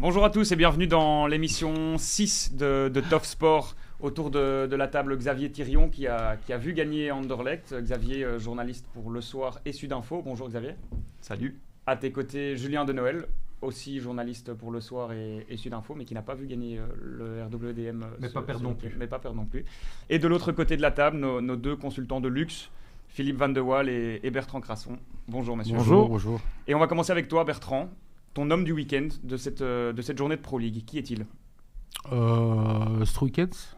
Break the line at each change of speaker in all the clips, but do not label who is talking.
Bonjour à tous et bienvenue dans l'émission 6 de Top Sport. Autour de la table, Xavier Thirion qui a vu gagner Anderlecht. Xavier, journaliste pour Le Soir et Sudinfo. Bonjour Xavier.
Salut.
À tes côtés, Julien de Noël, aussi journaliste pour Le Soir et Sudinfo, mais qui n'a pas vu gagner le RWDM.
Mais pas perdre non plus.
Et de l'autre côté de la table, nos deux consultants de luxe, Philippe Van de Waal et Bertrand Crasson. Bonjour messieurs.
Bonjour.
Et on va commencer avec toi Bertrand, ton homme du week-end de cette journée de Pro League. Qui est-il ?
Struikens.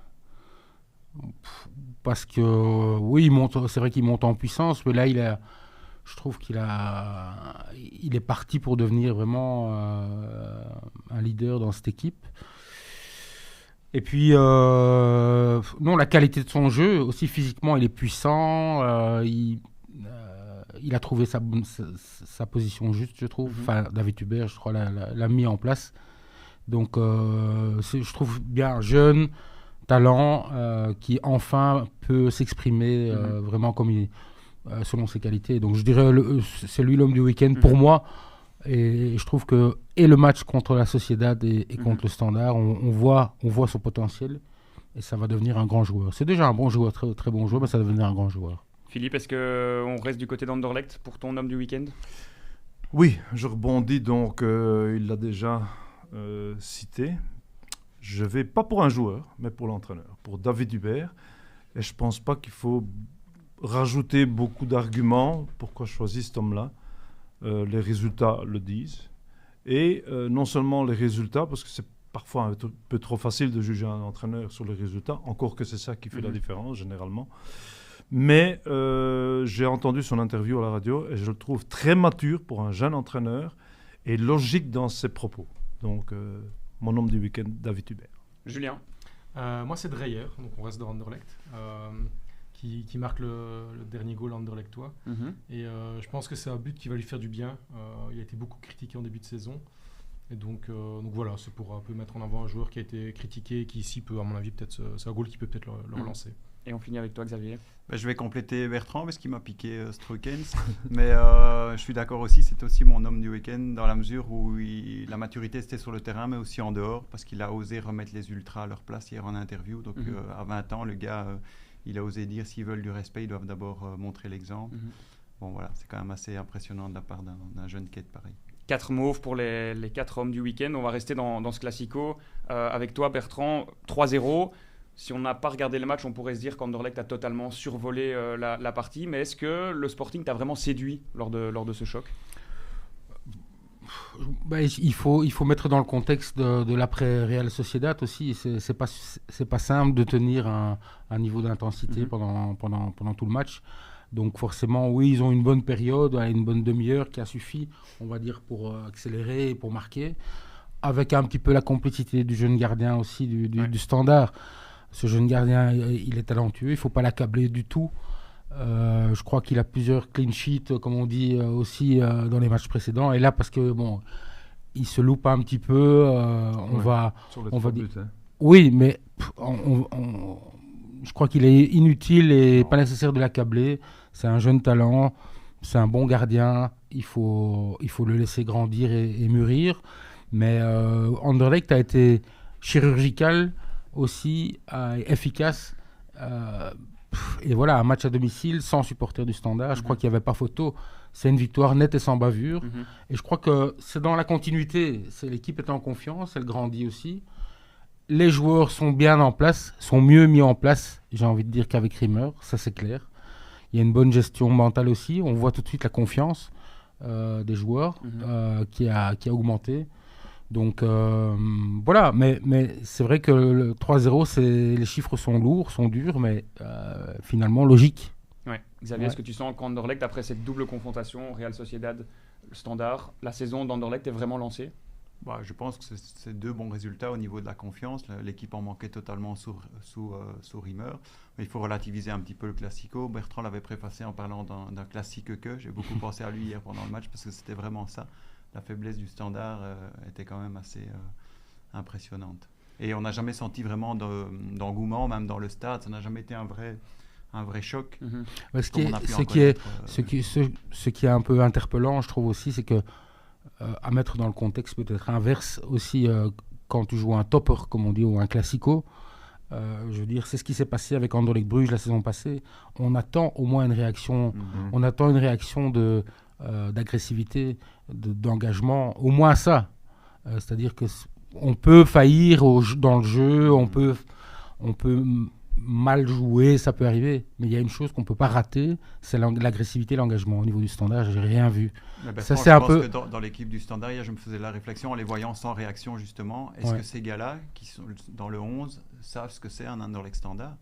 Parce que oui, c'est vrai qu'il monte en puissance, mais là je trouve qu'il est parti pour devenir vraiment un leader dans cette équipe. Et puis non, la qualité de son jeu, aussi physiquement, il est puissant. Il a trouvé sa position juste, je trouve. Enfin, David Hubert, je crois, l'a mis en place. Donc, je trouve bien jeune, talent, qui enfin peut s'exprimer vraiment comme selon ses qualités. Donc, je dirais c'est lui l'homme du week-end pour moi. Et je trouve que le match contre la Sociedad et contre le Standard, on voit son potentiel et ça va devenir un grand joueur. C'est déjà un bon joueur, très, très bon joueur, mais ça va devenir un grand joueur.
Philippe, est-ce qu'on reste du côté d'Anderlecht pour ton homme du week-end ?
Oui, je rebondis, donc il l'a déjà cité. Je vais pas pour un joueur, mais pour l'entraîneur, pour David Hubert. Et je pense pas qu'il faut rajouter beaucoup d'arguments pourquoi je choisis cet homme-là. Les résultats le disent. Et non seulement les résultats, parce que c'est parfois un peu trop facile de juger un entraîneur sur les résultats, encore que c'est ça qui fait la différence généralement. Mais j'ai entendu son interview à la radio et je le trouve très mature pour un jeune entraîneur et logique dans ses propos. Donc, mon homme du week-end, David Hubert.
Julien ?
Moi, c'est Dreyer, donc on reste dans Anderlecht, qui marque le dernier goal anderlechtois. Et je pense que c'est un but qui va lui faire du bien. Il a été beaucoup critiqué en début de saison. Et donc voilà, c'est pour un peu mettre en avant un joueur qui a été critiqué et qui ici peut, à mon avis, c'est un goal qui peut peut-être le relancer.
Et on finit avec toi, Xavier.
Je vais compléter Bertrand parce qu'il m'a piqué Struikens. Mais je suis d'accord aussi, c'est aussi mon homme du week-end dans la mesure où la maturité c'était sur le terrain mais aussi en dehors parce qu'il a osé remettre les ultras à leur place hier en interview. Donc à 20 ans, le gars, il a osé dire s'ils veulent du respect, ils doivent d'abord montrer l'exemple. Bon voilà, c'est quand même assez impressionnant de la part d'un jeune quête pareil.
4 mauves pour les 4 hommes du week-end. On va rester dans ce classico. Avec toi, Bertrand, 3-0. Si on n'a pas regardé le match, on pourrait se dire qu'Anderlecht a totalement survolé la partie. Mais est-ce que le Sporting t'a vraiment séduit lors de ce choc ?
Il faut mettre dans le contexte de l'après-Real Sociedad aussi. C'est pas simple de tenir un niveau d'intensité pendant tout le match. Donc forcément, oui, ils ont une bonne période, une bonne demi-heure qui a suffi, on va dire, pour accélérer et pour marquer. Avec un petit peu la complicité du jeune gardien aussi du Standard. Ce jeune gardien, il est talentueux, il ne faut pas l'accabler du tout. Je crois qu'il a plusieurs clean sheets, comme on dit aussi dans les matchs précédents. Et là, parce que bon, il se loupe un petit peu, on va dire.
Buts, hein.
Oui, mais je crois qu'il est inutile et pas nécessaire de l'accabler. C'est un jeune talent, c'est un bon gardien. Il faut le laisser grandir et mûrir. Mais Anderlecht a été chirurgical aussi, efficace. Et voilà, un match à domicile sans supporters du Standard. Je crois qu'il n'y avait pas photo. C'est une victoire nette et sans bavure. Et je crois que c'est dans la continuité. L'équipe est en confiance, elle grandit aussi. Les joueurs sont bien en place, sont mieux mis en place, j'ai envie de dire, qu'avec Rimmer, ça c'est clair. Il y a une bonne gestion mentale aussi. On voit tout de suite la confiance des joueurs qui a augmenté. Donc voilà, mais c'est vrai que le 3-0, les chiffres sont lourds, sont durs, mais finalement logiques.
Ouais. Xavier, est-ce que tu sens qu'Anderlecht, après cette double confrontation, Real Sociedad, Standard, la saison d'Anderlecht est vraiment lancée ?
Je pense que c'est 2 bons résultats au niveau de la confiance. L'équipe en manquait totalement sous Rimmer. Il faut relativiser un petit peu le Classico. Bertrand l'avait préfacé en parlant d'un classique que j'ai beaucoup pensé à lui hier pendant le match parce que c'était vraiment ça. La faiblesse du Standard était quand même assez impressionnante. Et on n'a jamais senti vraiment d'engouement, même dans le stade. Ça n'a jamais été un vrai choc.
Ce qui est un peu interpellant, je trouve aussi, c'est que à mettre dans le contexte peut-être inverse aussi quand tu joues un topper, comme on dit, ou un classico. Je veux dire, c'est ce qui s'est passé avec Anderlecht Bruges la saison passée. On attend au moins une réaction, on attend une réaction d'agressivité, d'engagement, au moins ça. C'est-à-dire que on peut faillir dans le jeu, on peut mal jouer, ça peut arriver, mais il y a une chose qu'on ne peut pas rater, c'est l'agressivité, l'engagement. Au niveau du Standard, je n'ai rien vu.
Ça, c'est un peu... Dans l'équipe du Standard, hier, je me faisais la réflexion en les voyant sans réaction, justement. Est-ce que ces gars-là, qui sont dans le 11, savent ce que c'est un Anderlecht Standard?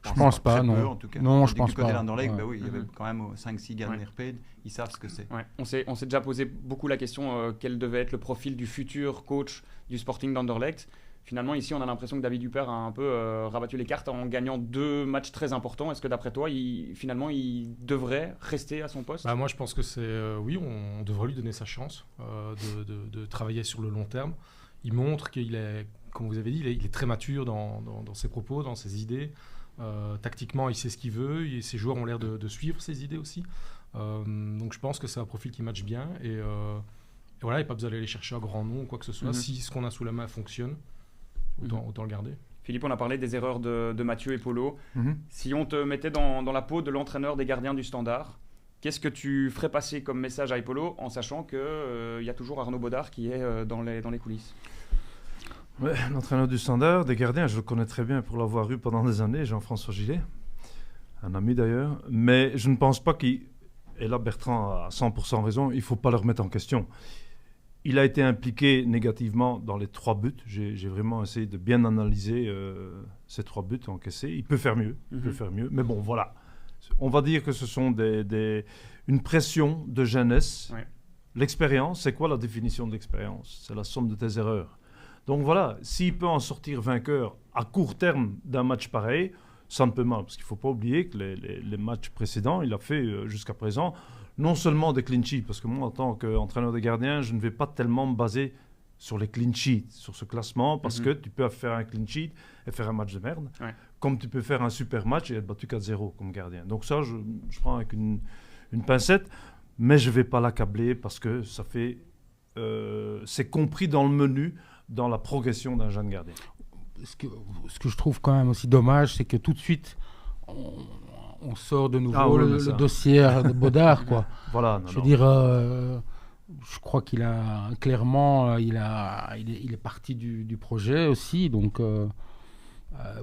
Je pense pas, non.
Peu, en tout cas.
Non, je pense
pas. Du côté
pas.
d'Anderlecht, il y avait quand même 5-6 gars de RP, ils savent ce que c'est.
Ouais. On s'est déjà posé beaucoup la question quel devait être le profil du futur coach du Sporting d'Anderlecht. Finalement, ici, on a l'impression que David Huppert a un peu rabattu les cartes en gagnant 2 matchs très importants. Est-ce que d'après toi, finalement, il devrait rester à son poste ?
Moi, je pense que c'est... oui, on devrait lui donner sa chance de travailler sur le long terme. Il montre qu'il est, comme vous avez dit, il est très mature dans ses propos, dans ses idées. Tactiquement, il sait ce qu'il veut. Ses joueurs ont l'air de suivre ses idées aussi. Donc, je pense que c'est un profil qui matche bien. Et voilà, il n'y a pas besoin d'aller chercher un grand nom ou quoi que ce soit. Si ce qu'on a sous la main fonctionne, autant le garder.
Philippe, on a parlé des erreurs de Mathieu et Polo. Si on te mettait dans la peau de l'entraîneur des gardiens du Standard, qu'est-ce que tu ferais passer comme message à Polo en sachant qu'il y a toujours Arnaud Baudard qui est dans les coulisses ?
Ouais, l'entraîneur du Standard, des gardiens, je le connais très bien pour l'avoir eu pendant des années, Jean-François Gillet, un ami d'ailleurs, mais je ne pense pas qu'il... Et là, Bertrand a 100% raison, il ne faut pas le remettre en question. Il a été impliqué négativement dans les 3 buts. J'ai vraiment essayé de bien analyser ces 3 buts encaissés. Il peut faire mieux, mais bon, voilà. On va dire que ce sont une pression de jeunesse. Ouais. L'expérience, c'est quoi la définition de l'expérience ? C'est la somme de tes erreurs. Donc voilà, s'il peut en sortir vainqueur à court terme d'un match pareil, ça ne peut mal. Parce qu'il ne faut pas oublier que les matchs précédents, il a fait jusqu'à présent non seulement des clean sheets, parce que moi, en tant qu'entraîneur de gardien, je ne vais pas tellement me baser sur les clean sheets, sur ce classement, parce que tu peux faire un clean sheet et faire un match de merde, comme tu peux faire un super match et être battu 4-0 comme gardien. Donc ça, je prends avec une pincette, mais je ne vais pas l'accabler parce que ça fait... c'est compris dans le menu, dans la progression d'un jeune gardien.
Ce que je trouve quand même aussi dommage, c'est que tout de suite, on sort de nouveau le dossier de Baudard, quoi.
Voilà.
Je veux dire, je crois qu'il a clairement, il est parti du projet aussi, donc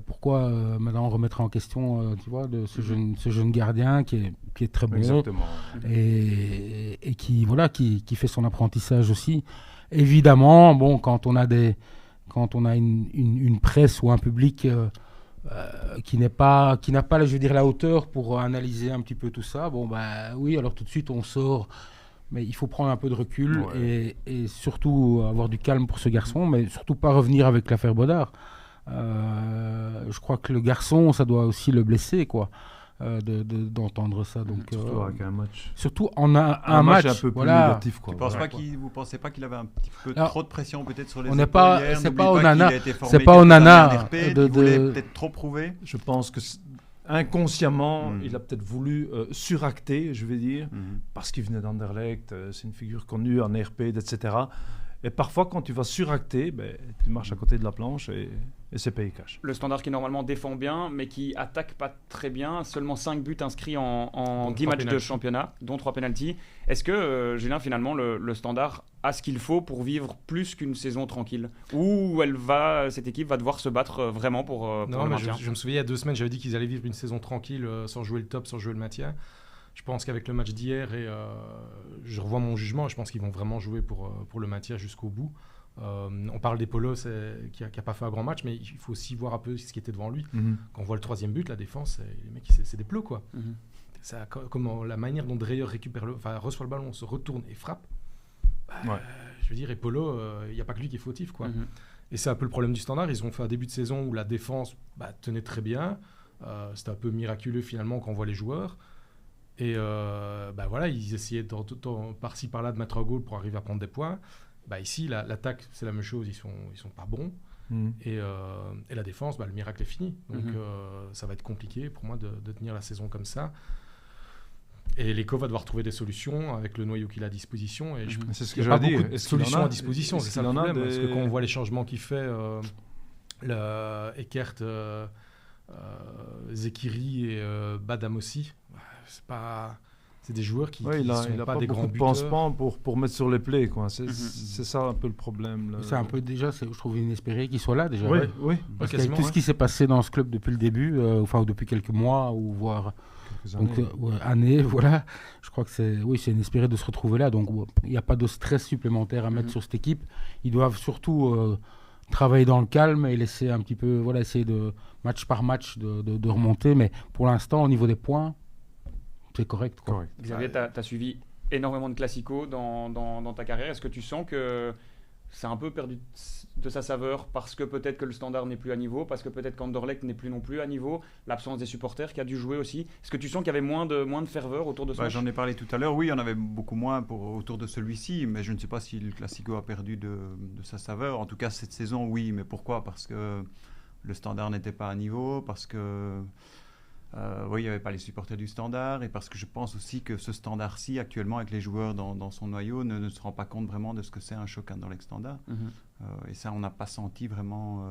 pourquoi maintenant on remettra en question, tu vois, de ce jeune gardien qui est très bon.
Exactement.
Et qui fait son apprentissage aussi. Évidemment, bon, quand on a une presse ou un public qui n'a pas, je veux dire, la hauteur pour analyser un petit peu tout ça, bon, oui, alors tout de suite on sort, mais il faut prendre un peu de recul et surtout avoir du calme pour ce garçon, mais surtout pas revenir avec l'affaire Baudard. Je crois que le garçon, ça doit aussi le blesser, quoi. D'entendre ça, donc
surtout avec un match.
Surtout en un match
un peu plus négatif, quoi.
Vous pensez pas qu'il avait un petit peu trop de pression peut-être sur les
épaules? C'est pas au nana.
Il voulait peut-être trop prouver.
Je pense que inconsciemment, il a peut-être voulu suracter, je vais dire, parce qu'il venait d'Anderlecht, c'est une figure connue en RP, etc. Et parfois, quand tu vas suracter, tu marches à côté de la planche et c'est payé cash.
Le Standard qui normalement défend bien, mais qui attaque pas très bien. Seulement 5 buts inscrits en 10 matchs de championnat, dont 3 pénaltys. Est-ce que, Julien, finalement, le Standard a ce qu'il faut pour vivre plus qu'une saison tranquille ? Ou cette équipe va devoir se battre vraiment pour le maintien ?
Je me souviens, il y a 2 semaines, j'avais dit qu'ils allaient vivre une saison tranquille, sans jouer le top, sans jouer le maintien. Je pense qu'avec le match d'hier, je revois mon jugement, je pense qu'ils vont vraiment jouer pour le maintien jusqu'au bout. On parle des Polos qui n'a pas fait un grand match, mais il faut aussi voir un peu ce qui était devant lui. Quand on voit le 3e but, la défense, les mecs, c'est des plots, quoi. Ça, comment la manière dont Dreyer reçoit le ballon, se retourne et frappe, je veux dire, et Polo, il n'y a pas que lui qui est fautif, quoi. Et c'est un peu le problème du Standard. Ils ont fait un début de saison où la défense tenait très bien. C'était un peu miraculeux finalement quand on voit les joueurs. Et ils essayaient par-ci par-là de mettre un goal pour arriver à prendre des points. Ici, l'attaque, c'est la même chose, ils sont pas bons. Et la défense, le miracle est fini. Donc ça va être compliqué pour moi de tenir la saison comme ça. Et l'Eco va devoir trouver des solutions avec le noyau qu'il a à disposition. Et
c'est ce
il
que
n'y a pas
j'allais
beaucoup
dire.
de
Est-ce qu'il en
solutions
a-
à disposition.
est-ce
C'est ça
qu'il
le
en a
problème. Parce que
des-
quand on voit les changements qu'il fait, Eckert, Zekiri et Badam aussi, c'est des joueurs qui
Ouais,
ne
il a
sont pas
pas
des
beaucoup
grands
de
buteurs.
pansement pour mettre sur les plaies, quoi. C'est
Mhm.
c'est ça un peu le problème. Là.
C'est un peu déjà, je trouve inespéré qu'il soit là déjà.
Oui,
Ouais.
oui.
Parce
Ouais,
qu'avec
quasiment,
tout ce qui s'est passé dans ce club depuis le début, enfin depuis quelques mois ou voire
Quelques
donc,
années.
années, voilà. Je crois que c'est inespéré de se retrouver là. Donc il n'y a pas de stress supplémentaire à mettre sur cette équipe. Ils doivent surtout travailler dans le calme et laisser un petit peu, essayer de match par match de remonter. Mais pour l'instant, au niveau des points, c'est correct. Quoi.
Correct.
Xavier, tu as suivi énormément de classicos dans ta carrière. Est-ce que tu sens que c'est un peu perdu de sa saveur parce que peut-être que le Standard n'est plus à niveau, parce que peut-être qu'Anderlecht n'est plus non plus à niveau, l'absence des supporters qui a dû jouer aussi. Est-ce que tu sens qu'il y avait moins de ferveur autour de ce match?
J'en ai parlé tout à l'heure. Oui, il y en avait beaucoup moins autour de celui-ci, mais je ne sais pas si le Classico a perdu de sa saveur. En tout cas, cette saison, oui. Mais pourquoi? Parce que le Standard n'était pas à niveau, parce que il n'y avait pas les supporters du Standard, et parce que je pense aussi que ce Standard-ci, actuellement, avec les joueurs dans son noyau, ne se rend pas compte vraiment de ce que c'est un choc dans l'ex-Standard. Et ça, on n'a pas senti vraiment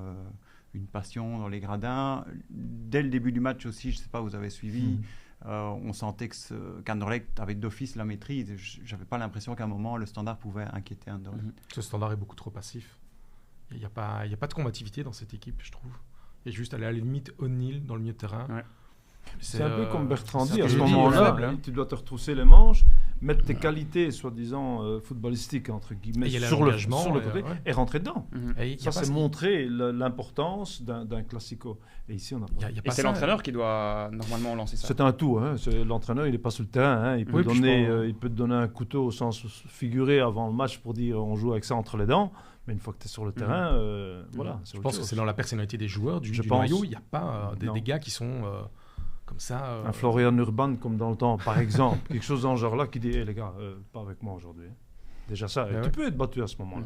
une passion dans les gradins. Dès le début du match aussi, je ne sais pas, vous avez suivi, on sentait qu'Anderlecht avait d'office la maîtrise. Je n'avais pas l'impression qu'à un moment, le Standard pouvait inquiéter Anderlecht.
Ce Standard est beaucoup trop passif. Il n'y a pas de combativité dans cette équipe, je trouve. Il y a juste aller à la limite O'Neill dans le milieu de terrain.
Ouais.
C'est un peu comme Bertrand
c'est
dit, à
que
ce
je dis,
moment-là,
faible, hein.
tu dois te retrousser les manches, mettre tes qualités, soi-disant footballistiques, entre guillemets,
Et il y a
sur le
l'engagement,
côté,
ouais.
et rentrer dedans.
Et il y a
Ça,
pas
c'est
ça.
montrer l'importance d'un classico. Et ici, on n'a pas.
Il y a
Et
pas
c'est
ça.
l'entraîneur qui doit normalement lancer ça.
C'est un tout. Hein. L'entraîneur, il n'est pas sur le terrain. Hein. Il, peut
Oui, puis
donner,
je pense-
il peut te donner un couteau au sens figuré avant le match pour dire on joue avec ça entre les dents. Mais une fois que tu es sur le terrain, voilà.
Je pense que c'est dans la personnalité des joueurs, du
Je
noyau.
pense.
Il n'y a pas
Non.
des gars qui sont comme ça.
Un Florian Urban comme dans le temps, par exemple. Quelque chose dans ce genre-là qui dit les gars, pas avec moi aujourd'hui. Déjà ça.
Ah
Tu
ouais.
peux être battu à ce moment-là.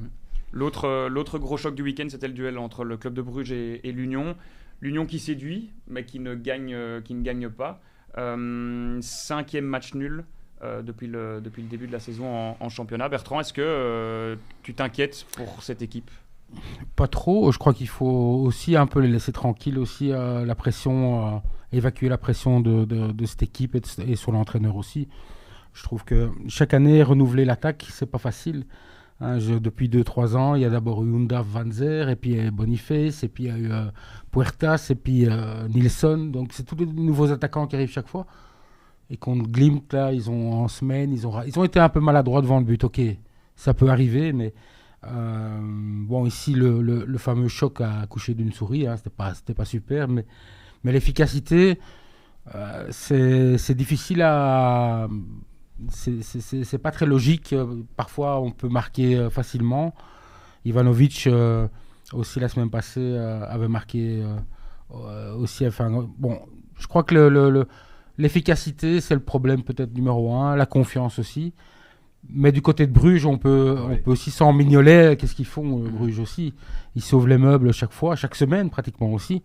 L'autre gros choc du week-end, c'était le duel entre le club de Bruges et l'Union. L'Union qui séduit, mais qui ne gagne pas. 5e match nul depuis le début de la saison en championnat. Bertrand, est-ce que tu t'inquiètes pour cette équipe?
Pas trop. Je crois qu'il faut aussi un peu les laisser tranquilles, aussi la pression, évacuer la pression de cette équipe et sur l'entraîneur aussi. Je trouve que chaque année, renouveler l'attaque, c'est pas facile. Hein, depuis 2-3 ans, il y a d'abord eu Undav Van Zer, et puis il y a eu Boniface, et puis il y a eu Puertas, et puis Nilsson. Donc c'est tous les nouveaux attaquants qui arrivent chaque fois. Et contre Glimt, là, en semaine, ils ont été un peu maladroits devant le but. Ok, ça peut arriver, mais bon, ici, le fameux choc a accouché d'une souris. Hein, c'était pas super, mais l'efficacité, c'est difficile à... C'est pas très logique. Parfois, on peut marquer facilement. Ivanovic, aussi la semaine passée, avait marqué aussi. Enfin, bon, je crois que l'efficacité, c'est le problème peut-être numéro 1. La confiance aussi. Mais du côté de Bruges, on peut aussi, sans Mignolet, qu'est-ce qu'ils font, Bruges aussi? Ils sauvent les meubles chaque fois, chaque semaine pratiquement aussi.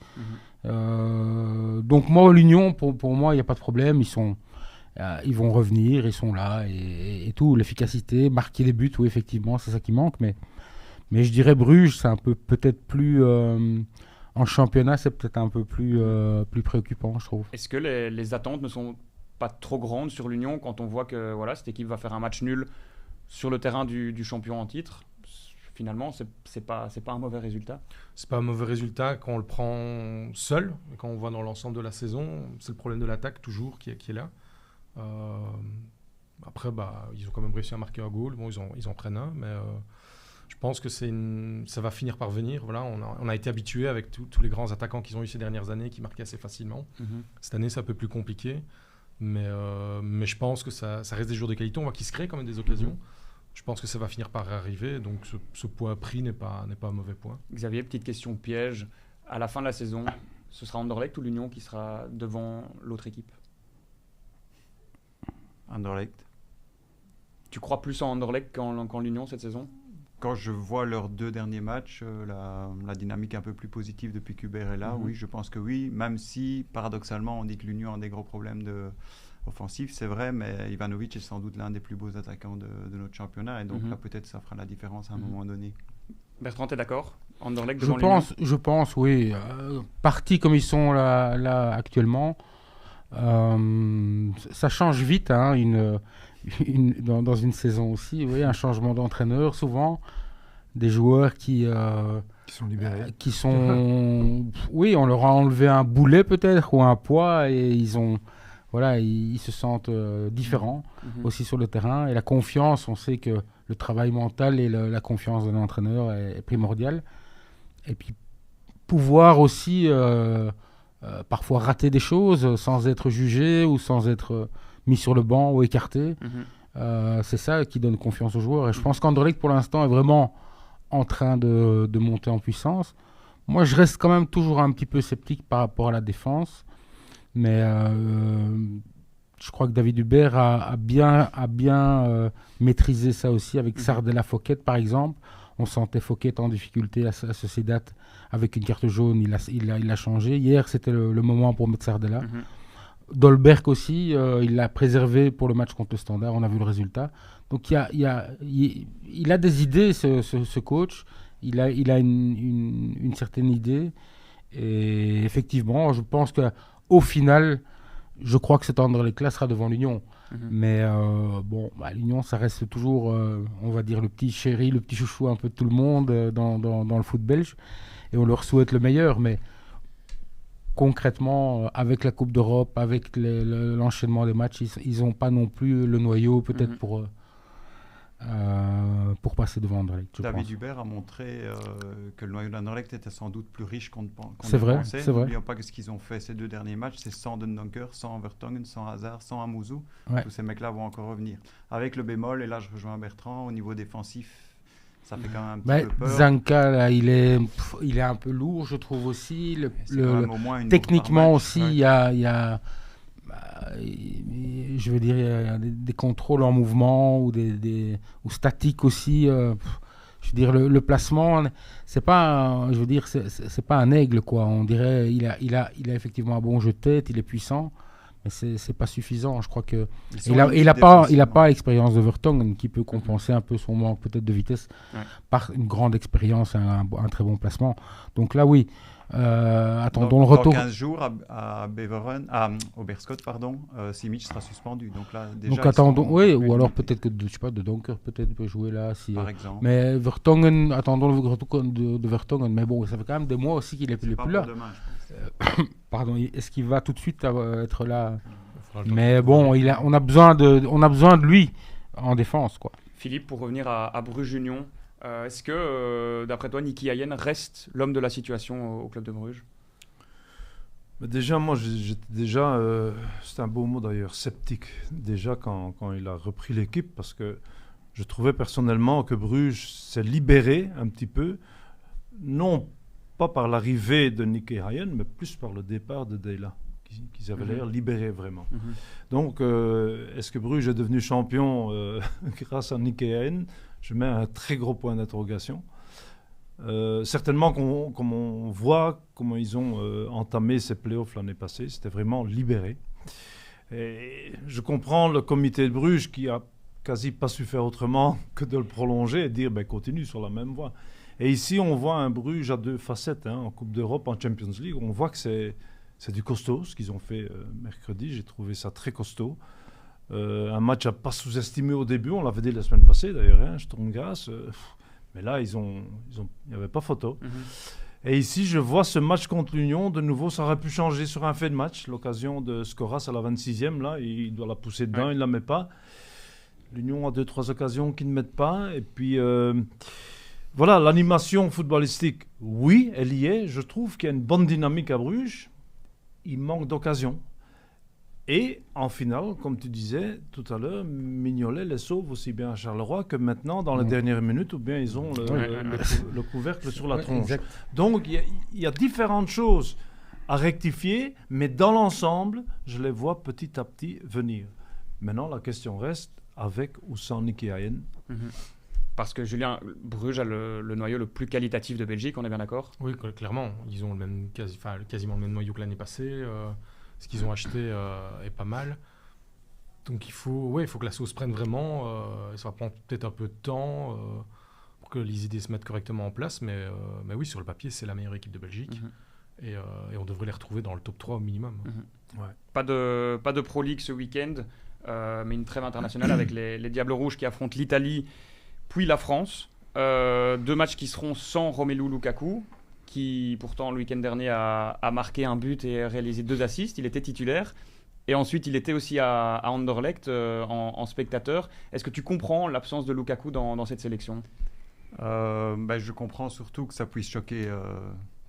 Donc moi, l'Union, pour moi, il n'y a pas de problème. Ils vont revenir, ils sont là et tout. L'efficacité, marquer des buts, oui, effectivement, c'est ça qui manque. Mais je dirais Bruges, c'est un peu peut-être plus... en championnat, c'est peut-être un peu plus préoccupant, je trouve.
Est-ce que les attentes ne sont pas trop grande sur l'Union quand on voit que voilà, cette équipe va faire un match nul sur le terrain du champion en titre? Finalement, c'est pas un mauvais résultat.
C'est pas un mauvais résultat quand on le prend seul, et quand on voit dans l'ensemble de la saison. C'est le problème de l'attaque toujours qui est là. Après, ils ont quand même réussi à marquer un goal. Bon, ils en prennent un, mais je pense que ça va finir par venir. Voilà, on a été habitué avec tous les grands attaquants qu'ils ont eu ces dernières années qui marquaient assez facilement. Cette année, c'est un peu plus compliqué. Mais je pense que ça reste des jours de qualité. On voit qu'il se crée quand même des occasions. Je pense que ça va finir par arriver. Donc ce point pris n'est pas un mauvais point.
Xavier, petite question piège. À la fin de la saison, ce sera Anderlecht ou l'Union qui sera devant l'autre équipe?
Anderlecht.
Tu crois plus en Anderlecht qu'en l'Union cette saison?
Quand je vois leurs 2 derniers matchs, la dynamique un peu plus positive depuis qu'Hubert est là, oui, je pense que oui. Même si, paradoxalement, on dit que l'Union a des gros problèmes offensif, c'est vrai, mais Ivanovic est sans doute l'un des plus beaux attaquants de notre championnat, et donc là, peut-être, ça fera la différence à un moment donné.
Bertrand, t'es d'accord? Anderlecht devant l'Union?
Je pense, oui. Partis comme ils sont là actuellement, ça change vite, hein, dans une saison aussi. Oui, un changement d'entraîneur, souvent. Des joueurs qui
sont libérés.
Oui, on leur a enlevé un boulet peut-être, ou un poids, et ils se sentent différents aussi sur le terrain. Et la confiance, on sait que le travail mental et la confiance de l'entraîneur est primordiale. Et puis, pouvoir aussi parfois rater des choses sans être jugé ou sans être mis sur le banc ou écarté. C'est ça qui donne confiance aux joueurs. Et je pense qu'Anderlecht, pour l'instant, est vraiment en train de monter en puissance. Moi, je reste quand même toujours un petit peu sceptique par rapport à la défense. Mais je crois que David Hubert a bien maîtrisé ça aussi avec Sardella Fouquet, par exemple. On sentait Fouquet en difficulté à Sociedad avec une carte jaune. Il a changé. Hier, c'était le moment pour mettre Sardella. Dolberg aussi, il l'a préservé pour le match contre le Standard. On a vu le résultat. Donc, il a des idées, ce coach. Il a une certaine idée. Et effectivement, je pense qu'au final, je crois que cet Anderlecht-là sera devant l'Union. Mais l'Union, ça reste toujours, on va dire, le petit chéri, le petit chouchou un peu de tout le monde dans le foot belge. Et on leur souhaite le meilleur. Mais concrètement, avec la Coupe d'Europe, avec l'enchaînement des matchs, ils n'ont pas non plus le noyau peut-être pour passer devant Anderlecht.
David Hubert a montré que le noyau d'Anderlecht était sans doute plus riche qu'on ne
c'est vrai,
pensait.
C'est vrai.
N'oublions pas que ce qu'ils ont fait ces 2 derniers matchs, c'est sans Dendoncker, sans Vertonghen, sans Hazard, sans Amouzou. Tous ces mecs-là vont encore revenir. Avec le bémol, et là je rejoins Bertrand, au niveau défensif, ça fait quand même un petit peu peur.
Zanka, là, il est un peu lourd, je trouve aussi. Techniquement aussi, il y a je veux dire, il y a des contrôles en mouvement ou statiques aussi. Je veux dire, le placement, c'est pas un aigle, quoi. On dirait, il a effectivement un bon jeu de tête, il est puissant, mais c'est pas suffisant. Je crois que il a pas l'expérience de Vertonghen qui peut compenser un peu son manque peut-être de vitesse par une grande expérience et un très bon placement. Donc là, oui. Attendons le retour.
Dans 15 jours à Oberscott, Simic sera suspendu. Donc là, déjà.
Donc attendons, ou alors peut-être que de Donker peut-être peut jouer là.
Par exemple.
Mais Vertonghen, attendons le retour de Vertonghen. Mais bon, ça fait quand même des mois aussi qu'il est plus là.
Demain, je pense.
Pardon, est-ce qu'il va tout de suite être là? Mais bon, on a besoin de lui en défense, quoi.
Philippe, pour revenir à Bruges-Union. Est-ce que, d'après toi, Nicky Hayden reste l'homme de la situation au club de Bruges?
Déjà, moi, j'étais c'est un beau mot d'ailleurs, sceptique, déjà quand il a repris l'équipe, parce que je trouvais personnellement que Bruges s'est libéré un petit peu, non pas par l'arrivée de Nicky Hayden, mais plus par le départ de Deila, qu'ils avaient l'air libérés vraiment. Donc, est-ce que Bruges est devenu champion grâce à Nicky Hayden? Je mets un très gros point d'interrogation. Certainement, comme on voit comment ils ont entamé ces playoffs l'année passée, c'était vraiment libéré. Et je comprends le comité de Bruges qui a quasi pas su faire autrement que de le prolonger et dire continue sur la même voie. Et ici, on voit un Bruges à 2 facettes, en Coupe d'Europe, en Champions League. On voit que c'est du costaud, ce qu'ils ont fait mercredi. J'ai trouvé ça très costaud. Un match à pas sous-estimer au début, on l'avait dit la semaine passée d'ailleurs, Sturm-Graz, mais là il n'y avait pas photo. Et ici je vois ce match contre l'Union, de nouveau ça aurait pu changer sur un fait de match, l'occasion de Skoras à la 26e, là il doit la pousser dedans, il ne la met pas. L'Union a 2-3 occasions qu'ils ne mettent pas, et puis voilà, l'animation footballistique, oui elle y est, je trouve qu'il y a une bonne dynamique à Bruges, il manque d'occasions. Et en finale, comme tu disais tout à l'heure, Mignolet les sauve aussi bien à Charleroi que maintenant dans les dernières minutes, ou bien ils ont le couvercle sur la tronche. Exact. Donc il y a différentes choses à rectifier, mais dans l'ensemble, je les vois petit à petit venir. Maintenant, la question reste avec ou sans Nicky Hayden.
Parce que Julien, Bruges a le noyau le plus qualitatif de Belgique, on est bien d'accord?
Oui, clairement. Ils ont quasiment le même noyau que l'année passée. Ce qu'ils ont acheté est pas mal. Donc il faut que la sauce prenne vraiment. Ça va prendre peut-être un peu de temps pour que les idées se mettent correctement en place. Mais oui, sur le papier, c'est la meilleure équipe de Belgique. Et on devrait les retrouver dans le top 3 au minimum.
Ouais. Pas de Pro League ce week-end, mais une trêve internationale avec les Diables Rouges qui affrontent l'Italie, puis la France. 2 matchs qui seront sans Romelu Lukaku, qui pourtant le week-end dernier a marqué un but et réalisé 2 assists. Il était titulaire. Et ensuite, il était aussi à Anderlecht en spectateur. Est-ce que tu comprends l'absence de Lukaku dans cette sélection ?
Je comprends surtout que ça puisse choquer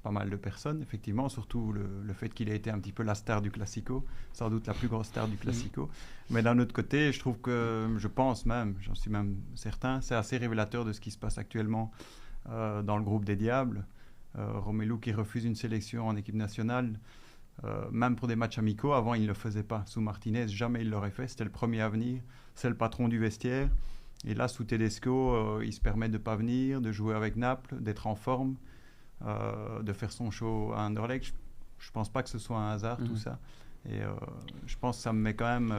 pas mal de personnes, effectivement, surtout le fait qu'il ait été un petit peu la star du Classico, sans doute la plus grosse star du Classico. Mais d'un autre côté, je pense même, j'en suis même certain, c'est assez révélateur de ce qui se passe actuellement dans le groupe des Diables. Romelu qui refuse une sélection en équipe nationale, même pour des matchs amicaux. Avant, il ne le faisait pas. Sous Martinez, jamais il l'aurait fait. C'était le premier à venir. C'est le patron du vestiaire. Et là, sous Tedesco, il se permet de ne pas venir, de jouer avec Naples, d'être en forme, de faire son show à Anderlecht. Je ne pense pas que ce soit un hasard, tout ça. Et je pense que ça me met quand même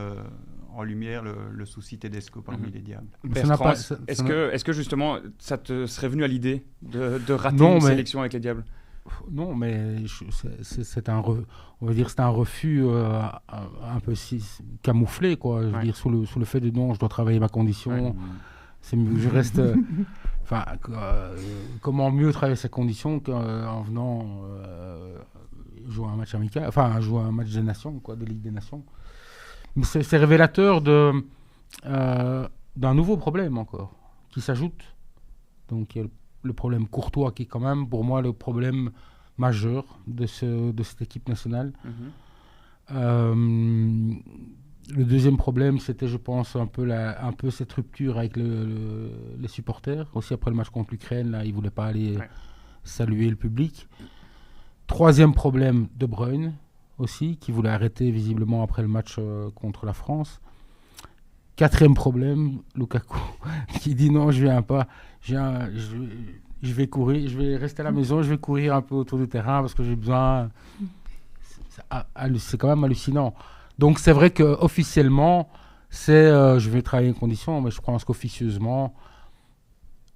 en lumière le souci Tedesco parmi les Diables.
Bertrand, est-ce que justement, ça te serait venu à l'idée de rater une sélection avec les Diables ?
Non, mais c'est un refus un peu camouflé, quoi. Je veux dire, sous le fait de non, je dois travailler ma condition. Je reste. Comment mieux travailler sa condition qu'en venant jouer un match amical, jouer un match des nations, quoi, de Ligue des Nations. Mais c'est révélateur d'un nouveau problème encore qui s'ajoute. Donc il y a le problème Courtois qui est quand même pour moi le problème majeur de cette équipe nationale. Le deuxième problème, c'était, je pense, un peu cette rupture avec les supporters. Aussi après le match contre l'Ukraine, là, ils ne voulaient pas aller saluer le public. Troisième problème, De Bruyne aussi, qui voulait arrêter visiblement après le match contre la France. Quatrième problème, Lukaku, qui dit non, je ne viens pas. Je vais courir, je vais rester à la maison, je vais courir un peu autour du terrain parce que j'ai besoin. C'est quand même hallucinant. Donc c'est vrai qu'officiellement, je vais travailler en condition, mais je pense qu'officieusement,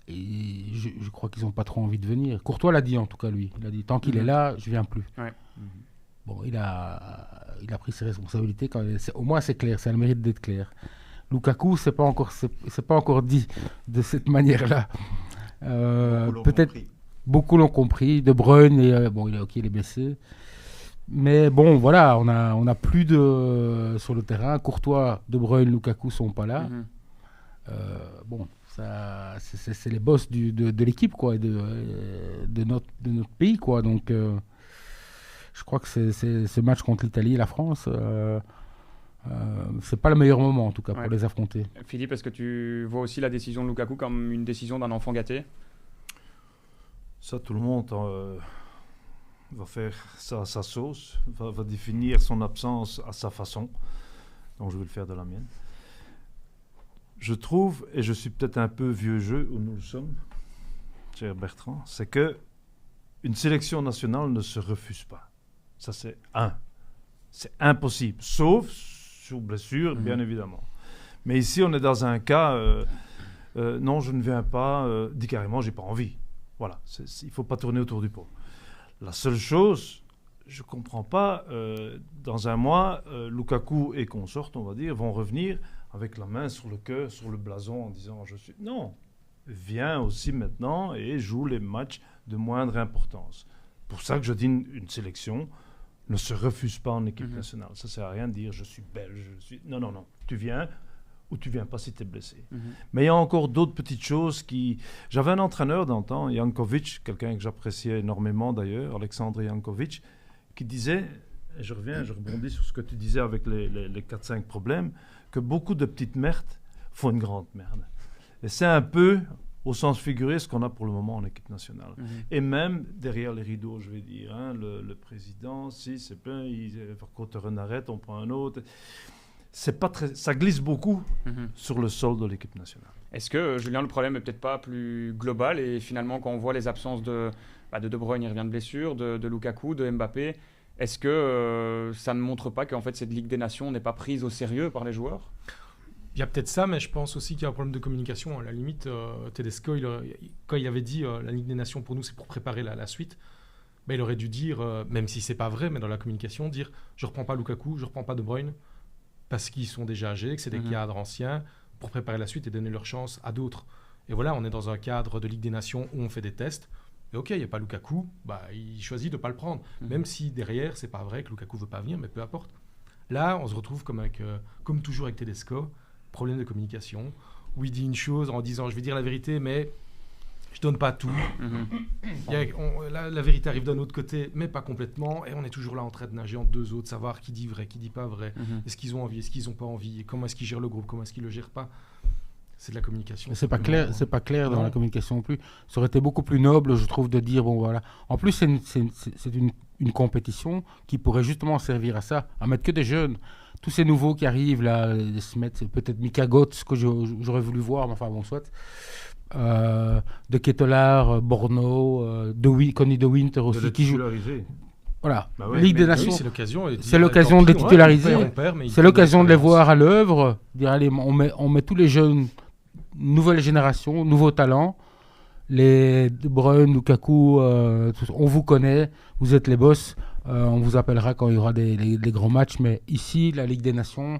je crois qu'ils n'ont pas trop envie de venir. Courtois l'a dit en tout cas, lui. Il a dit tant qu'il est là, je ne viens plus. Ouais. Bon, il a pris ses responsabilités. Au moins c'est clair, ça a le mérite d'être clair. Lukaku, c'est pas encore dit de cette manière-là. Peut-être beaucoup l'ont compris. De Bruyne, il est blessé. Mais bon, voilà, on a plus sur le terrain. Courtois, De Bruyne, Lukaku sont pas là. C'est les boss de l'équipe, quoi, de notre pays, quoi. Donc, je crois que ce match contre l'Italie et la France, c'est pas le meilleur moment, en tout cas, pour les affronter.
Philippe, est-ce que tu vois aussi la décision de Lukaku comme une décision d'un enfant gâté ?
Ça, tout le monde va faire ça à sa sauce, va définir son absence à sa façon. Donc je vais le faire de la mienne. Je trouve, et je suis peut-être un peu vieux jeu, où nous le sommes, cher Bertrand, c'est que une sélection nationale ne se refuse pas. Ça, c'est impossible, sauf sous blessure, bien évidemment. Mais ici, on est dans un cas, non, je ne viens pas, dis carrément, j'ai pas envie. Voilà, il ne faut pas tourner autour du pot. La seule chose, je ne comprends pas, dans un mois, Lukaku et consorts, on va dire, vont revenir avec la main sur le cœur, sur le blason, en disant « je suis ». Non, viens aussi maintenant et joue les matchs de moindre importance. Pour ça que je dis une sélection ne se refuse pas en équipe nationale. Ça ne sert à rien de dire « je suis belge ». Non, non, non, tu viens ou tu ne viens pas si tu es blessé. Mais il y a encore d'autres petites choses qui... J'avais un entraîneur d'antan, Jankovic, quelqu'un que j'appréciais énormément d'ailleurs, Alexandre Jankovic, qui disait, et je rebondis sur ce que tu disais avec les 4-5 problèmes, que beaucoup de petites merdes font une grande merde. Et c'est un peu, au sens figuré, ce qu'on a pour le moment en équipe nationale. Et même derrière les rideaux, je vais dire, hein, le président, si c'est plein, quand on arrête, on prend un autre... ça glisse beaucoup sur le sol de l'équipe nationale.
Est-ce que, Julien, le problème n'est peut-être pas plus global et finalement, quand on voit les absences de De Bruyne, il revient de blessure, de Lukaku, de Mbappé, Est-ce que ça ne montre pas qu'en fait cette Ligue des Nations n'est pas prise au sérieux par les joueurs ?
Il y a peut-être ça, mais je pense aussi qu'il y a un problème de communication. À la limite, Tedesco, quand il avait dit la Ligue des Nations pour nous, c'est pour préparer la suite, il aurait dû dire, même si c'est pas vrai, mais dans la communication, dire je reprends pas Lukaku, je reprends pas De Bruyne, parce qu'ils sont déjà âgés, que c'est des cadres anciens, pour préparer la suite et donner leur chance à d'autres. Et voilà, on est dans un cadre de Ligue des Nations où on fait des tests. Et ok, il n'y a pas Lukaku, il choisit de ne pas le prendre. Même si derrière, c'est pas vrai que Lukaku veut pas venir, mais peu importe. Là, on se retrouve comme toujours avec Tedesco, problème de communication, où il dit une chose en disant je vais dire la vérité, mais je donne pas tout. La vérité arrive d'un autre côté, mais pas complètement, et on est toujours là en train de nager entre deux autres, savoir qui dit vrai, qui dit pas vrai, est-ce qu'ils ont envie, est-ce qu'ils ont pas envie, et comment est-ce qu'ils gèrent le groupe, comment est-ce qu'ils le gèrent pas. C'est de la communication.
C'est pas clair dans la communication non plus. Ça aurait été beaucoup plus noble, je trouve, de dire bon voilà. En plus, c'est une compétition qui pourrait justement servir à ça, à mettre que des jeunes. Tous ces nouveaux qui arrivent là, se mettre peut-être Mika Götze que j'aurais voulu voir, mais enfin bon soit. De Ketelaar, Borno, Conny De Winter aussi qui joue. Voilà, Ligue des Nations.
Oui, c'est l'occasion
de les titulariser. C'est l'occasion de les voir à l'œuvre. Dire allez, on met tous les jeunes, nouvelle génération, nouveaux talents. Les De Bruyne, Lukaku, on vous connaît, vous êtes les boss. On vous appellera quand il y aura des grands matchs. Mais ici, la Ligue des Nations,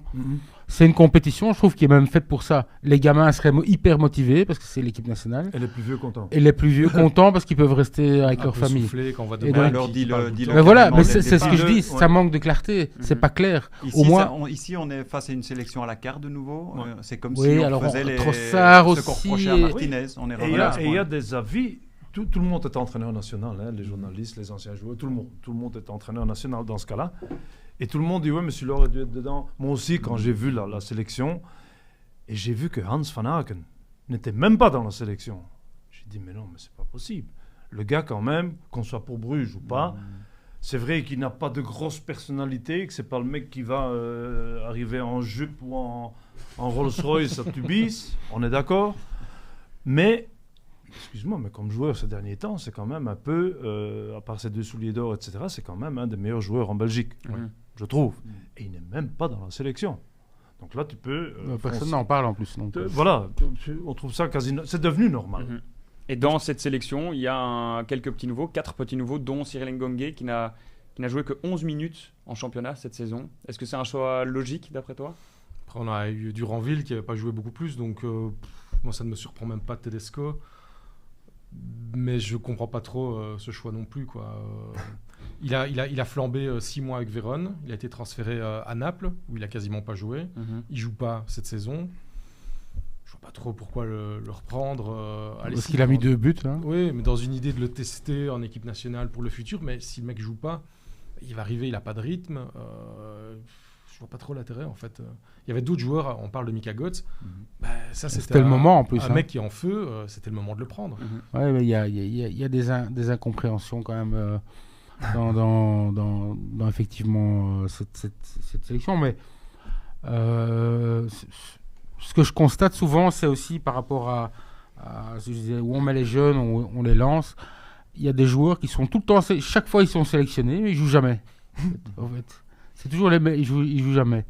c'est une compétition, je trouve, qui est même faite pour ça. Les gamins seraient hyper motivés parce que c'est l'équipe nationale.
Et les plus vieux contents.
Et les plus vieux contents parce qu'ils peuvent rester avec leur famille.
Quand on voit
mais voilà, mais c'est ce que je dis, ça manque de clarté, c'est pas clair.
Ici,
au moins,
ici, on est face à une sélection à la carte de nouveau. C'est comme
si
on faisait
ce
qu'on reprochait à Martinez. On est
et il y a des avis. Tout le monde est entraîneur national, hein, les journalistes, les anciens joueurs, tout le monde est entraîneur national dans ce cas-là. Et tout le monde dit, ouais, mais celui-là aurait dû être dedans. Moi aussi, quand j'ai vu la sélection, et j'ai vu que Hans Van Aken n'était même pas dans la sélection. J'ai dit, mais non, mais c'est pas possible. Le gars, quand même, qu'on soit pour Bruges ou pas, c'est vrai qu'il n'a pas de grosse personnalité, que c'est pas le mec qui va arriver en jupe ou en Rolls-Royce à Tubize, on est d'accord. Mais... excuse-moi, mais comme joueur ces derniers temps, c'est quand même un peu, à part ces 2 souliers d'or, etc., c'est quand même un des meilleurs joueurs en Belgique, je trouve. Et il n'est même pas dans la sélection. Donc là, tu peux...
personne n'en parle en plus. Donc,
voilà, on trouve ça quasi... c'est devenu normal.
Et dans cette sélection, il y a quelques petits nouveaux, 4 petits nouveaux, dont Cyril Ngonge, qui n'a joué que 11 minutes en championnat cette saison. Est-ce que c'est un choix logique, d'après toi ?
Après, on a eu Duranville qui n'avait pas joué beaucoup plus, donc moi, ça ne me surprend même pas de Tedesco. Mais je comprends pas trop ce choix non plus, quoi. Il a flambé 6 mois avec Vérone. Il a été transféré à Naples où il a quasiment pas joué. Il joue pas cette saison. Je vois pas trop pourquoi le reprendre.
Parce qu'il a mis 2 buts. Hein.
Oui, mais dans une idée de le tester en équipe nationale pour le futur. Mais si le mec joue pas, il va arriver, il a pas de rythme. Je vois pas trop l'intérêt en fait. Il y avait d'autres joueurs, on parle de Mika Götze. Ça c'était
le moment en plus.
Un mec qui est en feu, c'était le moment de le prendre.
Ouais, mais il y a des incompréhensions quand même dans effectivement cette sélection. Mais ce que je constate souvent, c'est aussi par rapport à je disais, où on met les jeunes, on les lance. Il y a des joueurs qui sont tout le temps, chaque fois ils sont sélectionnés, mais ils jouent jamais. En fait. C'est toujours les mêmes, ils jouent jamais.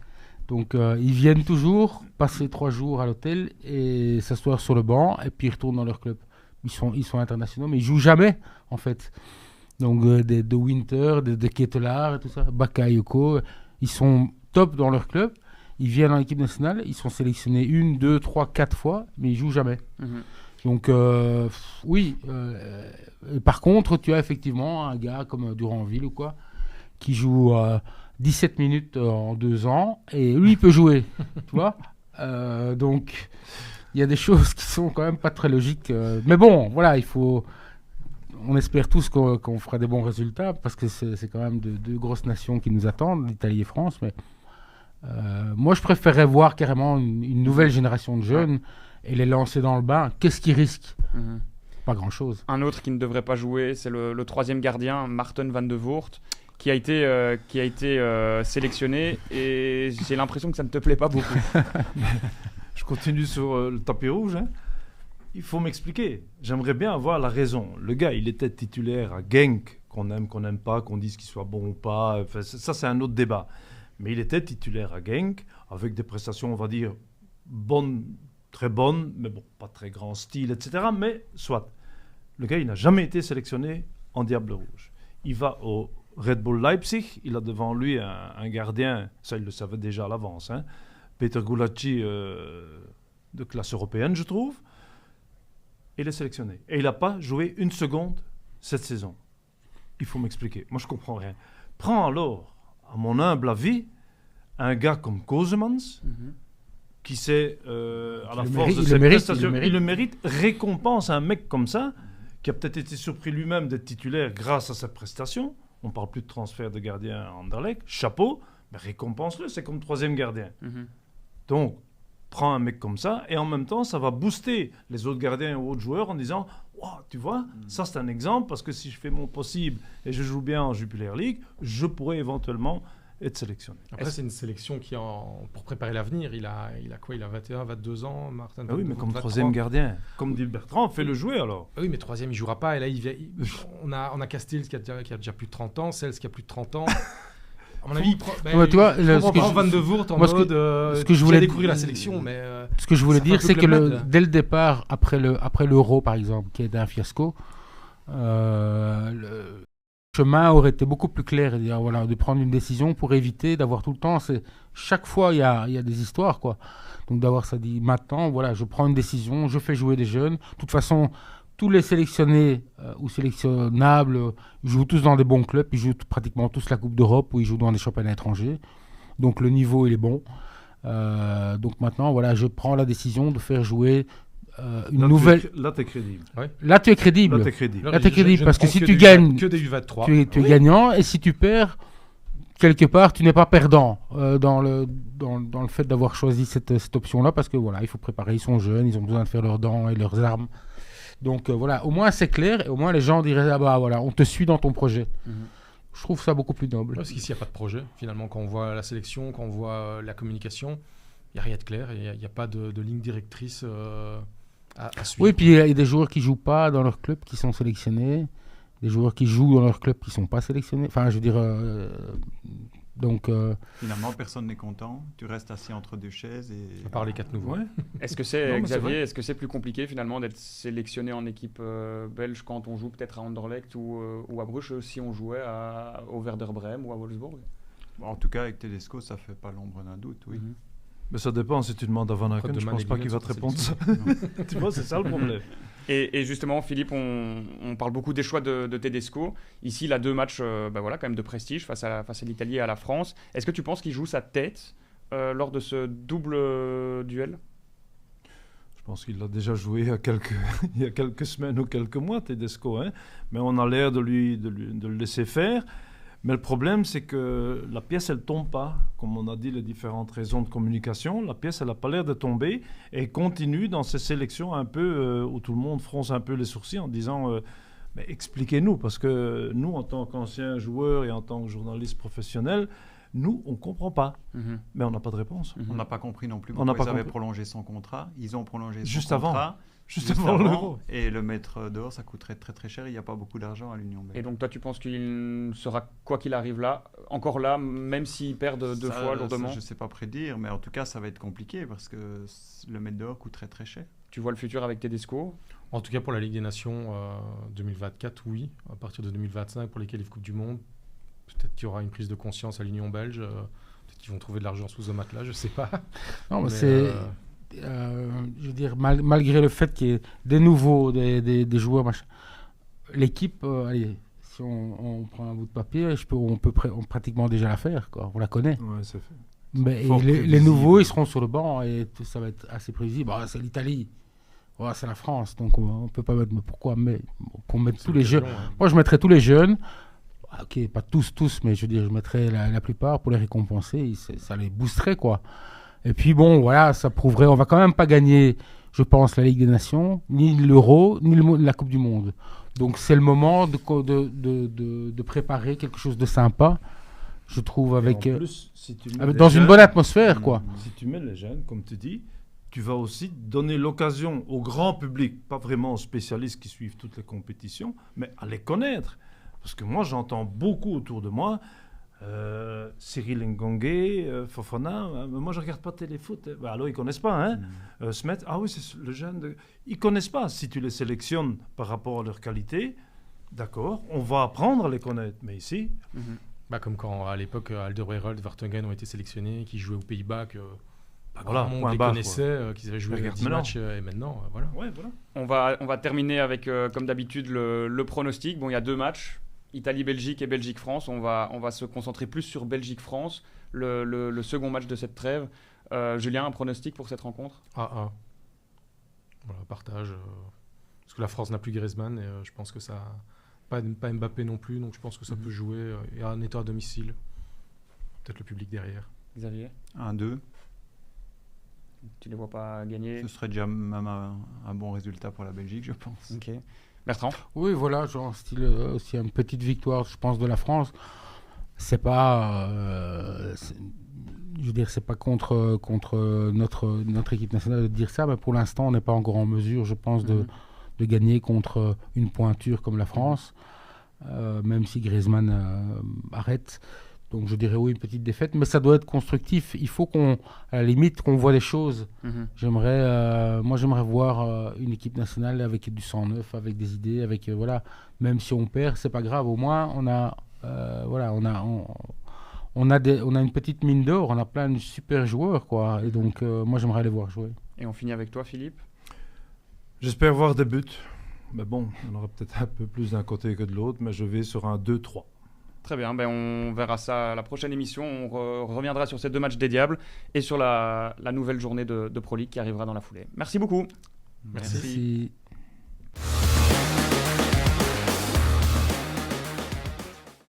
Donc ils viennent toujours passer 3 jours à l'hôtel et s'asseoir sur le banc et puis ils retournent dans leur club. Ils sont internationaux mais ils jouent jamais en fait. Donc de Winter, de Ketelaar et tout ça, Bakayoko, ils sont top dans leur club. Ils viennent en équipe nationale, ils sont sélectionnés 1, 2, 3, 4 fois mais ils jouent jamais. Donc oui. Par contre tu as effectivement un gars comme Duranville ou quoi qui joue 17 minutes en 2 ans, et lui, il peut jouer, tu vois. Donc, il y a des choses qui sont quand même pas très logiques. Mais bon, voilà, on espère tous qu'on fera des bons résultats, parce que c'est quand même 2 grosses nations qui nous attendent, l'Italie et France. Mais moi, je préférerais voir carrément une nouvelle génération de jeunes et les lancer dans le bain. Qu'est-ce qu'ils risquent ? Pas grand-chose.
Un autre qui ne devrait pas jouer, c'est le 3e gardien, Maarten van de Voort, qui a été sélectionné, et j'ai l'impression que ça ne te plaît pas beaucoup.
Je continue sur le tapis rouge. Hein. il faut m'expliquer. J'aimerais bien avoir la raison. Le gars, il était titulaire à Genk, qu'on aime, qu'on n'aime pas, qu'on dise qu'il soit bon ou pas. Enfin, ça, c'est un autre débat. Mais il était titulaire à Genk, avec des prestations, on va dire, bonnes, très bonnes, mais bon, pas très grand style, etc. Mais soit. Le gars, il n'a jamais été sélectionné en Diable Rouge. Il va au Red Bull Leipzig, il a devant lui un gardien, ça il le savait déjà à l'avance, hein, Peter Gulacsi, de classe européenne, je trouve. Il est sélectionné. Et il n'a pas joué une seconde cette saison. Il faut m'expliquer. Moi, je ne comprends rien. Prends alors, à mon humble avis, un gars comme Kosemans, qui sait, à la force de ses prestations, il le mérite, récompense un mec comme ça, qui a peut-être été surpris lui-même d'être titulaire grâce à sa prestation. On ne parle plus de transfert de gardien à Anderlecht. Chapeau, mais récompense-le, c'est comme troisième gardien. Donc, prends un mec comme ça, et en même temps, ça va booster les autres gardiens ou autres joueurs en disant wow, tu vois, ça c'est un exemple, parce que si je fais mon possible et je joue bien en Jupiler League, je pourrais éventuellement être sélectionné.
Après, c'est une sélection qui, pour préparer l'avenir, il a quoi? Il a 21, 22 ans, Martin.
Ah oui, mais comme troisième gardien, comme dit Bertrand, fais-le jouer alors.
Ah oui, mais troisième, il jouera pas. Et là, on a Castells qui a déjà plus de 30 ans, Sels qui a plus de 30 ans. À mon avis,
tu vois,
ce que Van de Voort en mode
ce que je voulais
découvrir la sélection, mais
ce que je voulais dire, c'est que dès le départ, après l'Euro par exemple, qui a été un fiasco, le chemin aurait été beaucoup plus clair et dire, voilà, de prendre une décision pour éviter d'avoir tout le temps. Chaque fois, il y a des histoires, quoi. Donc d'avoir ça dit maintenant, voilà, je prends une décision, je fais jouer des jeunes. De toute façon, tous les sélectionnés ou sélectionnables jouent tous dans des bons clubs, ils jouent pratiquement tous la Coupe d'Europe ou ils jouent dans des championnats étrangers. Donc le niveau, il est bon. Donc maintenant, voilà, je prends la décision de faire jouer une nouvelle...
Là, tu es crédible.
Ouais.
Là, tu es crédible.
Là, tu es crédible.
Là, tu es crédible parce que si tu gagnes,
que des U23.
tu es gagnant, et si tu perds, quelque part, tu n'es pas perdant dans le fait d'avoir choisi cette option-là, parce que voilà, il faut préparer, ils sont jeunes, ils ont besoin de faire leurs dents et leurs armes. Donc voilà, au moins c'est clair, et au moins les gens diraient ah bah voilà, on te suit dans ton projet. Je trouve ça beaucoup plus noble.
Parce qu'ici il n'y a pas de projet. Finalement, quand on voit la sélection, quand on voit la communication, il n'y a rien de clair, il n'y a pas de ligne directrice à suivre.
Oui, puis il y a des joueurs qui ne jouent pas dans leur club qui sont sélectionnés, des joueurs qui jouent dans leur club qui ne sont pas sélectionnés. Enfin, je veux dire, donc...
Finalement, personne n'est content. Tu restes assis entre deux chaises et...
À part les 4 nouveaux.
Ouais. Est-ce que c'est, Xavier, est-ce que c'est plus compliqué finalement d'être sélectionné en équipe belge quand on joue peut-être à Anderlecht ou à Bruges, si on jouait au Werder Brême ou à Wolfsburg?
En tout cas, avec Tedesco, ça ne fait pas l'ombre d'un doute, oui.
Mais ça dépend, si tu demandes à Van Aken, je ne pense pas qu'il va te répondre ça. Tu vois, c'est ça le problème.
Et justement, Philippe, on parle beaucoup des choix de Tedesco. Ici, il a 2 matchs voilà, quand même de prestige face à l'Italie et à la France. Est-ce que tu penses qu'il joue sa tête lors de ce double duel?
Je pense qu'il l'a déjà joué il y a quelques semaines ou quelques mois, Tedesco. Hein, mais on a l'air de le laisser faire. Mais le problème, c'est que la pièce, elle ne tombe pas. Comme on a dit, les différentes raisons de communication, la pièce, elle n'a pas l'air de tomber et continue dans ces sélections un peu où tout le monde fronce un peu les sourcils en disant mais expliquez-nous, parce que nous, en tant qu'anciens joueurs et en tant que journalistes professionnels, nous, on ne comprend pas. Mais on n'a pas de réponse.
On n'a pas compris non plus pourquoi ils avaient prolongé son contrat. Ils ont prolongé son contrat. Juste avant l'Euro. Et le mettre dehors, ça coûterait très très cher. Il n'y a pas beaucoup d'argent à l'Union belge.
Et donc toi, tu penses qu'il sera, quoi qu'il arrive là, encore là, même s'il perd 2 fois lourdement?
Je ne sais pas prédire, mais en tout cas, ça va être compliqué parce que le mettre dehors coûterait très cher.
Tu vois le futur avec Tedesco?
En tout cas, pour la Ligue des Nations 2024, oui. À partir de 2025, pour les qualifs Coupe du Monde, peut-être qu'il y aura une prise de conscience à l'Union belge. Peut-être qu'ils vont trouver de l'argent sous ce matelas, je ne sais pas.
Non, mais c'est... je veux dire, malgré le fait qu'il y ait des nouveaux, des joueurs, machin, l'équipe, allez, si on prend un bout de papier, on peut pratiquement déjà la faire, quoi. On la connaît.
Ouais, c'est fait.
Mais les nouveaux, ils seront sur le banc et ça va être assez prévisible. C'est l'Italie, c'est la France, donc on ne peut pas mettre. Mais pourquoi qu'on mette tous les jeunes? Moi, je mettrais tous les jeunes. Ok, pas tous, mais je veux dire, je mettrais la plupart pour les récompenser. Ça les boosterait, quoi. Et puis bon, voilà, ça prouverait. On va quand même pas gagner, je pense, la Ligue des Nations, ni l'Euro, ni la Coupe du Monde. Donc c'est le moment de préparer quelque chose de sympa, je trouve, avec
plus, si tu
dans une bonne atmosphère, quoi.
Si tu mets les jeunes, comme tu dis, tu vas aussi donner l'occasion au grand public, pas vraiment aux spécialistes qui suivent toutes les compétitions, mais à les connaître. Parce que moi, j'entends beaucoup autour de moi, Cyril Ngongue, Fofana, moi je ne regarde pas téléfoot. Alors ils ne connaissent pas, hein. Smet, ah oui, c'est le jeune. Ils ne connaissent pas. Si tu les sélectionnes par rapport à leur qualité, d'accord, on va apprendre à les connaître. Mais ici...
Comme quand à l'époque Alderweireld, Vertonghen ont été sélectionnés, qui jouaient aux Pays-Bas, que
voilà,
on les connaissait, qu'ils avaient joué 10 matchs, et maintenant, voilà.
Ouais, voilà. On va terminer avec, comme d'habitude, le pronostic. Bon, il y a 2 matchs, Italie-Belgique et Belgique-France. On va se concentrer plus sur Belgique-France, le second match de cette trêve. Julien, un pronostic pour cette rencontre?
1-1. Voilà, partage. Parce que la France n'a plus Griezmann, et je pense que ça... Pas Mbappé non plus, donc je pense que ça peut jouer. Et un état à domicile. Peut-être le public derrière.
Xavier?
1-2.
Tu ne les vois pas gagner?
Ce serait déjà même un bon résultat pour la Belgique, je pense.
Ok. Bertrand?
Oui, voilà, genre style aussi une petite victoire, je pense, de la France. C'est pas... je veux dire, c'est pas contre notre équipe nationale de dire ça, mais pour l'instant, on n'est pas encore en mesure, je pense, de gagner contre une pointure comme la France, même si Griezmann arrête. Donc je dirais oui, une petite défaite, mais ça doit être constructif. Il faut à la limite, qu'on voit des choses. Moi, j'aimerais voir une équipe nationale avec du sang neuf, avec des idées, avec voilà. Même si on perd, c'est pas grave. Au moins, on a une petite mine d'or. On a plein de super joueurs, quoi. Et donc, moi, j'aimerais les voir jouer.
Et on finit avec toi, Philippe?
J'espère voir des buts. Mais bon, on aura peut-être un peu plus d'un côté que de l'autre, mais je vais sur un 2-3.
Très bien, on verra ça à la prochaine émission. On reviendra sur ces 2 matchs des Diables et sur la nouvelle journée de Pro League qui arrivera dans la foulée. Merci beaucoup.
Merci.